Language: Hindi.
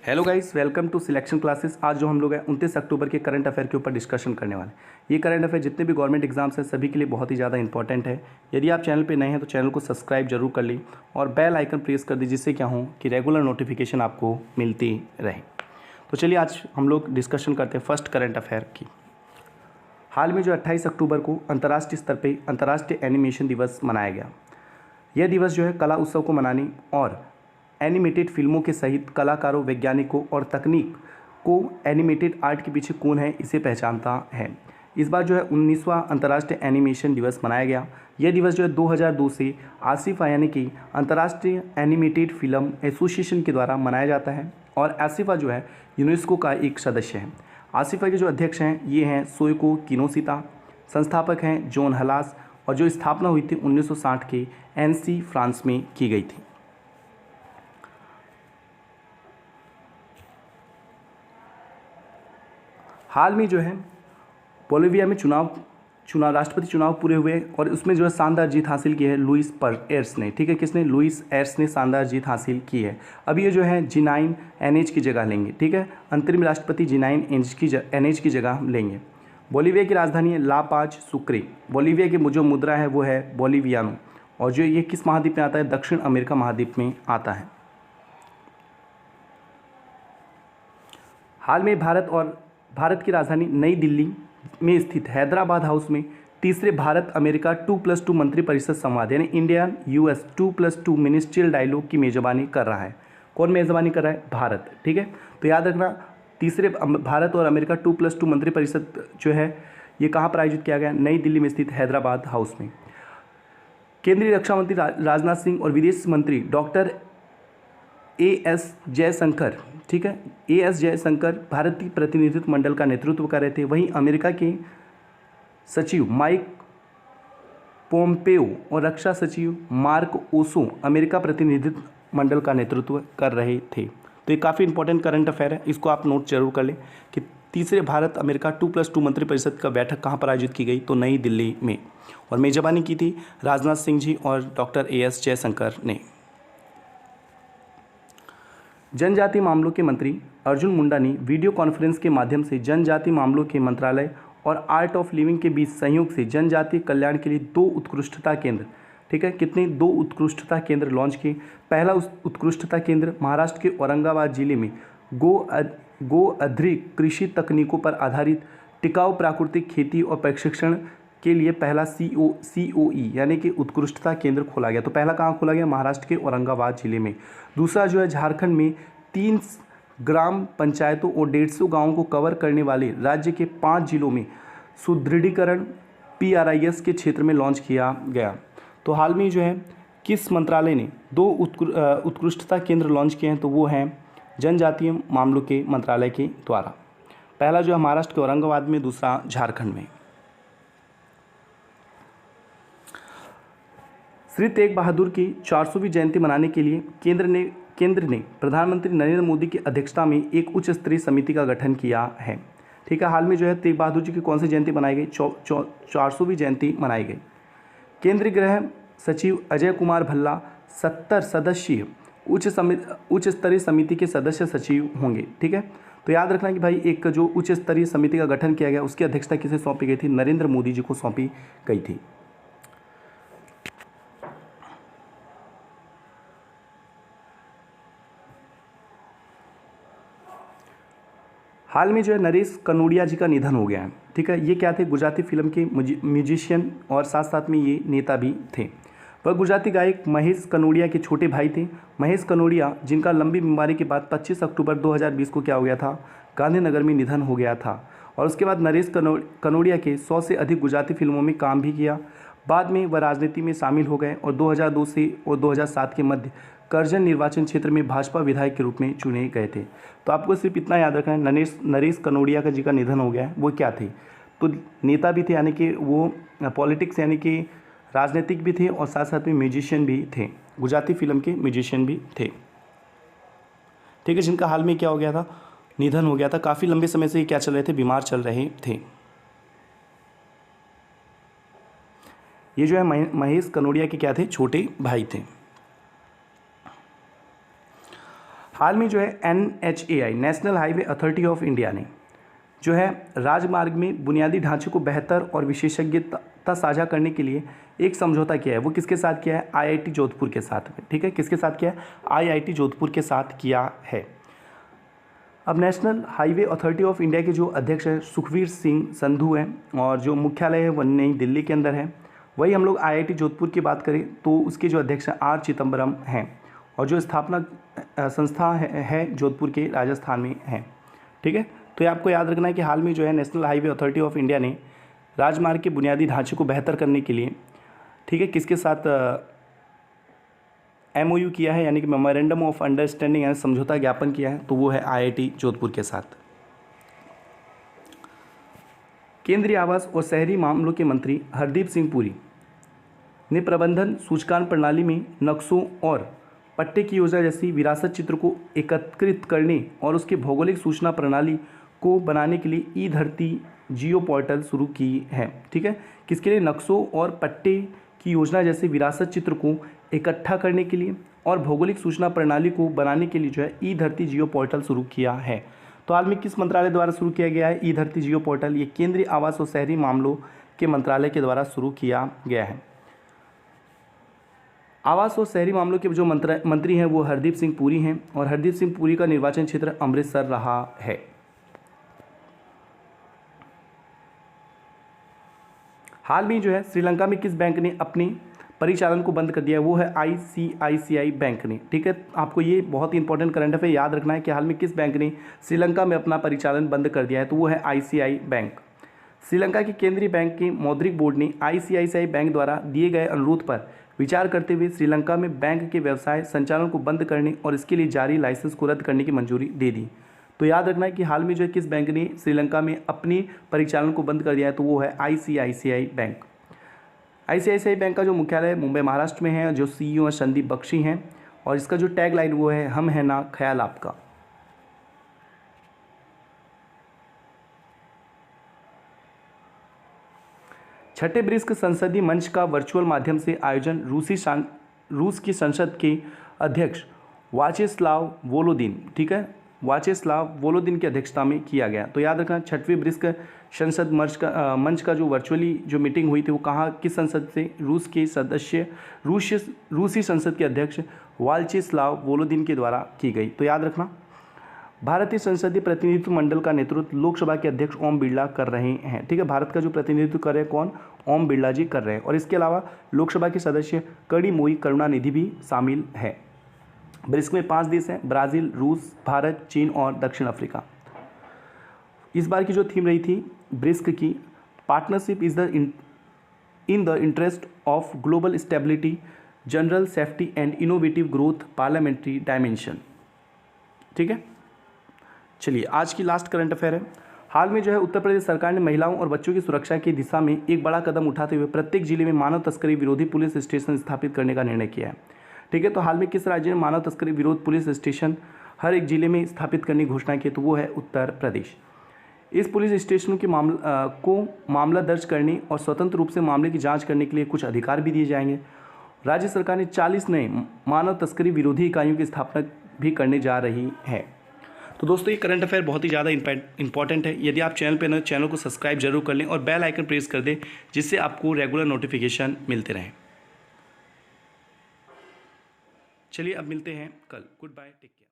Hello guys, welcome to selection classes. आज जो हम लोग हैं 29 अक्टूबर के करंट अफेयर के ऊपर डिस्कशन करने वाले हैं। ये करंट अफेयर जितने भी गवर्नमेंट एग्जाम्स हैं सभी के लिए बहुत ही ज़्यादा इंपॉर्टेंट है। यदि आप चैनल पे नए हैं तो चैनल को सब्सक्राइब जरूर कर लीं और बेल आइकन प्रेस कर दीजिए, जिससे क्या हो कि रेगुलर नोटिफिकेशन आपको मिलती रहे। तो चलिए आज हम लोग डिस्कशन करते हैं फर्स्ट करंट अफेयर की। हाल में जो 28 अक्टूबर को अंतर्राष्ट्रीय स्तर पर अंतर्राष्ट्रीय एनिमेशन दिवस मनाया गया। यह दिवस जो है कला उत्सव को मनाने और एनिमेटेड फिल्मों के सहित कलाकारों, वैज्ञानिकों और तकनीक को एनिमेटेड आर्ट के पीछे कौन है इसे पहचानता है। इस बार जो है 19वां अंतर्राष्ट्रीय एनिमेशन दिवस मनाया गया। यह दिवस जो है 2002 से आसिफा यानी कि अंतर्राष्ट्रीय एनिमेटेड फिल्म एसोसिएशन के द्वारा मनाया जाता है और आसिफा जो है यूनेस्को का एक सदस्य है। आसिफा के जो अध्यक्ष हैं ये हैं सोइको किनोशिता, संस्थापक हैं जॉन हलास और जो स्थापना हुई थी 1960 के एनसी फ्रांस में की गई थी। हाल में जो है बोलिविया में राष्ट्रपति चुनाव पूरे हुए और उसमें जो है शानदार जीत हासिल की है लुइस एर्स ने। ठीक है, किसने? लुइस एर्स ने शानदार जीत हासिल की है। अब ये जो है G9 NH की जगह लेंगे। ठीक है, अंतरिम राष्ट्रपति G9 NH की जगह लेंगे। बोलिविया की राजधानी है ला पाज सुक्रे। बोलिविया की जो मुद्रा है वो है बोलिवियानो और जो ये किस महाद्वीप में आता है? दक्षिण अमेरिका महाद्वीप में आता है। हाल में भारत की राजधानी नई दिल्ली में स्थित हैदराबाद हाउस में तीसरे भारत अमेरिका 2+2 मंत्रिपरिषद संवाद यानी इंडिया US 2+2 मिनिस्ट्रियल डायलॉग की मेजबानी कर रहा है। कौन मेजबानी कर रहा है? भारत। ठीक है, तो याद रखना तीसरे भारत और अमेरिका 2+2 मंत्रिपरिषद जो है ये कहाँ पर आयोजित किया गया? नई दिल्ली में स्थित हैदराबाद हाउस में। केंद्रीय रक्षा मंत्री राजनाथ सिंह और विदेश मंत्री डॉक्टर AS जयशंकर, ठीक है, AS जयशंकर भारतीय प्रतिनिधित्व मंडल का नेतृत्व कर रहे थे। वहीं अमेरिका के सचिव माइक पोम्पेओ और रक्षा सचिव मार्क ओसो अमेरिका प्रतिनिधित्व मंडल का नेतृत्व कर रहे थे। तो ये काफ़ी इंपॉर्टेंट करंट अफेयर है, इसको आप नोट जरूर कर लें कि तीसरे भारत अमेरिका 2+2 मंत्रिपरिषद का बैठक कहाँ पर आयोजित की गई? तो नई दिल्ली में, और मेजबानी की थी राजनाथ सिंह जी और डॉक्टर AS जयशंकर ने। जनजातीय मामलों के मंत्री अर्जुन मुंडा ने वीडियो कॉन्फ्रेंस के माध्यम से जनजातीय मामलों के मंत्रालय और आर्ट ऑफ लिविंग के बीच सहयोग से जनजातीय कल्याण के लिए 2 उत्कृष्टता केंद्र, ठीक है, कितने? 2 उत्कृष्टता केंद्र लॉन्च किए। पहला उत्कृष्टता केंद्र महाराष्ट्र के औरंगाबाद जिले में गो आधारित कृषि तकनीकों पर आधारित टिकाऊ प्राकृतिक खेती और प्रशिक्षण के लिए पहला COE यानी कि उत्कृष्टता केंद्र खोला गया। तो पहला कहाँ खोला गया? महाराष्ट्र के औरंगाबाद जिले में। दूसरा जो है झारखंड में 3 ग्राम पंचायतों और 150 गांवों को कवर करने वाले राज्य के 5 जिलों में सुदृढ़ीकरण PRIS के क्षेत्र में लॉन्च किया गया। तो हाल में जो है किस मंत्रालय ने 2 उत्कृष्टता केंद्र लॉन्च किए हैं? तो वो हैं जनजातीय मामलों के मंत्रालय के द्वारा। पहला जो है महाराष्ट्र के औरंगाबाद में, दूसरा झारखंड में। श्री तेग बहादुर की 400वीं जयंती मनाने के लिए केंद्र ने प्रधानमंत्री नरेंद्र मोदी की अध्यक्षता में एक उच्च स्तरीय समिति का गठन किया है। ठीक है, हाल में जो है तेग बहादुर जी की कौन सी जयंती मनाई गई? 400वीं जयंती मनाई गई। केंद्रीय गृह सचिव अजय कुमार भल्ला 70 सदस्यीय उच्च स्तरीय समिति के सदस्य सचिव होंगे। ठीक है, तो याद रखना कि भाई एक जो उच्च स्तरीय समिति का गठन किया गया उसकी अध्यक्षता किसे सौंपी गई थी? नरेंद्र मोदी जी को सौंपी गई थी। हाल में जो है नरेश कनोडिया जी का निधन हो गया है। ठीक है, ये क्या थे? गुजराती फिल्म के म्यूजिशियन और साथ साथ में ये नेता भी थे। वह गुजराती गायक महेश कनोडिया के छोटे भाई थे। महेश कनोडिया जिनका लंबी बीमारी के बाद 25 अक्टूबर 2020 को क्या हो गया था? गांधीनगर में निधन हो गया था। और उसके बाद नरेश कनोडिया के 100 से अधिक गुजराती फिल्मों में काम भी किया। बाद में वह राजनीति में शामिल हो गए और 2002 से और 2007 के मध्य करजन निर्वाचन क्षेत्र में भाजपा विधायक के रूप में चुने गए थे। तो आपको सिर्फ इतना याद रखना है, नरेश कनोडिया का जी का निधन हो गया है। वो क्या थे? तो नेता भी थे, यानी कि वो पॉलिटिक्स यानी कि राजनीतिक भी थे और साथ साथ में म्यूजिशियन भी थे, गुजराती फिल्म के म्यूजिशियन भी थे। ठीक है, जिनका हाल में क्या हो गया था? निधन हो गया था। काफ़ी लंबे समय से ये क्या चल रहे थे? बीमार चल रहे थे। ये जो है महेश कनोडिया के क्या थे? छोटे भाई थे। हाल में जो है NHAI national highway authority of India ने जो है राजमार्ग में बुनियादी ढांचे को बेहतर और विशेषज्ञता साझा करने के लिए एक समझौता किया है। वो किसके साथ किया है? IIT जोधपुर के साथ में। ठीक है, किसके साथ किया है? IIT जोधपुर के साथ किया है। अब national highway authority of India के जो अध्यक्ष हैं सुखवीर सिंह संधू हैं और जो मुख्यालय है वो नई दिल्ली के अंदर है। वही हम लोग IIT जोधपुर की बात करें तो उसके जो अध्यक्ष हैं R चिदम्बरम हैं और जो स्थापना संस्था है जोधपुर के राजस्थान में है। ठीक है, तो ये आपको याद रखना है कि हाल में जो है national highway authority of India ने राजमार्ग के बुनियादी ढांचे को बेहतर करने के लिए, ठीक है, किसके साथ MOU किया है, यानी कि मेमोरेंडम ऑफ अंडरस्टैंडिंग यानी समझौता ज्ञापन किया है, तो वो है IIT जोधपुर के साथ। केंद्रीय आवास और शहरी मामलों के मंत्री हरदीप सिंह पुरी ने प्रबंधन सूचकांक प्रणाली में नक्शों और पट्टे की योजना जैसी विरासत चित्र को एकत्रित करने और उसके भौगोलिक सूचना प्रणाली को बनाने के लिए ई धरती जियो पोर्टल शुरू की है। ठीक है, किसके लिए? नक्शों और पट्टे की योजना जैसे विरासत चित्र को इकट्ठा करने के लिए और भौगोलिक सूचना प्रणाली को बनाने के लिए जो है ई धरती जियो पोर्टल शुरू किया है। तो हाल में किस मंत्रालय द्वारा शुरू किया गया है ई धरती जियो पोर्टल? ये केंद्रीय आवास और शहरी मामलों के मंत्रालय के द्वारा शुरू किया गया है। आवास और शहरी मामलों के जो मंत्री हैं वो हरदीप सिंह पुरी हैं और हरदीप सिंह पुरी का निर्वाचन क्षेत्र अमृतसर रहा है। हाल में जो है श्रीलंका में किस बैंक ने अपने परिचालन को बंद कर दिया है? वो है ICICI बैंक ने। ठीक है, आपको ये बहुत ही इंपॉर्टेंट करंट अफेयर याद रखना है कि हाल में किस बैंक ने श्रीलंका में अपना परिचालन बंद कर दिया है, तो वो है ICICI बैंक। श्रीलंका के केंद्रीय बैंक के मौद्रिक बोर्ड ने ICICI बैंक द्वारा दिए गए अनुरोध पर विचार करते हुए श्रीलंका में बैंक के व्यवसाय संचालन को बंद करने और इसके लिए जारी लाइसेंस को रद्द करने की मंजूरी दे दी। तो याद रखना है कि हाल में जो है किस बैंक ने श्रीलंका में अपनी परिचालन को बंद कर दिया है, तो वो है ICICI बैंक। ICICI बैंक का जो मुख्यालय मुंबई महाराष्ट्र में है, जो CEO है संदीप बख्शी हैं और इसका जो टैग लाइन वो है हम है ना ख्याल आपका। छठे ब्रिक्स संसदीय मंच का वर्चुअल माध्यम से आयोजन रूस की संसद के अध्यक्ष वाचेस्लाव वोलोदिन, ठीक है, वाचेस्लाव वोलोदिन की अध्यक्षता में किया गया। तो याद रखना, छठवीं ब्रिक्स संसद मंच का जो वर्चुअली जो मीटिंग हुई थी वो कहाँ, किस संसद से? रूस के सदस्य रूसी संसद के अध्यक्ष वाचेस्लाव वोलोदिन के द्वारा की गई। तो याद रखना, भारतीय संसदीय प्रतिनिधित्व मंडल का नेतृत्व लोकसभा के अध्यक्ष ओम बिरला कर रहे हैं। ठीक है, भारत का जो प्रतिनिधित्व कर रहे हैं कौन? ओम बिरला जी कर रहे हैं। और इसके अलावा लोकसभा के सदस्य कनिमोई करुणानिधि भी शामिल है। ब्रिक्स में 5 देश हैं, ब्राज़ील, रूस, भारत, चीन और दक्षिण अफ्रीका। इस बार की जो थीम रही थी ब्रिक्स की, partnership is in the interest of global stability, general safety and innovative growth, parliamentary dimension. ठीक है, चलिए आज की लास्ट करंट अफेयर है। हाल में जो है उत्तर प्रदेश सरकार ने महिलाओं और बच्चों की सुरक्षा की दिशा में एक बड़ा कदम उठाते हुए प्रत्येक जिले में मानव तस्करी विरोधी पुलिस स्टेशन स्थापित करने का निर्णय किया है। ठीक है, तो हाल में किस राज्य ने मानव तस्करी विरोध पुलिस स्टेशन हर एक जिले में स्थापित करने की घोषणा की? तो वो है उत्तर प्रदेश। इस पुलिस स्टेशनों के मामला दर्ज करने और स्वतंत्र रूप से मामले की जाँच करने के लिए कुछ अधिकार भी दिए जाएंगे। राज्य सरकार ने 40 नए मानव तस्करी विरोधी इकाइयों की स्थापना भी करने जा रही है। तो दोस्तों ये करंट अफेयर बहुत ही ज़्यादा इंपॉर्टेंट है। यदि आप चैनल पर नए, चैनल को सब्सक्राइब जरूर कर लें और बेल आइकन प्रेस कर दें, जिससे आपको रेगुलर नोटिफिकेशन मिलते रहें। चलिए अब मिलते हैं कल। Goodbye, take care.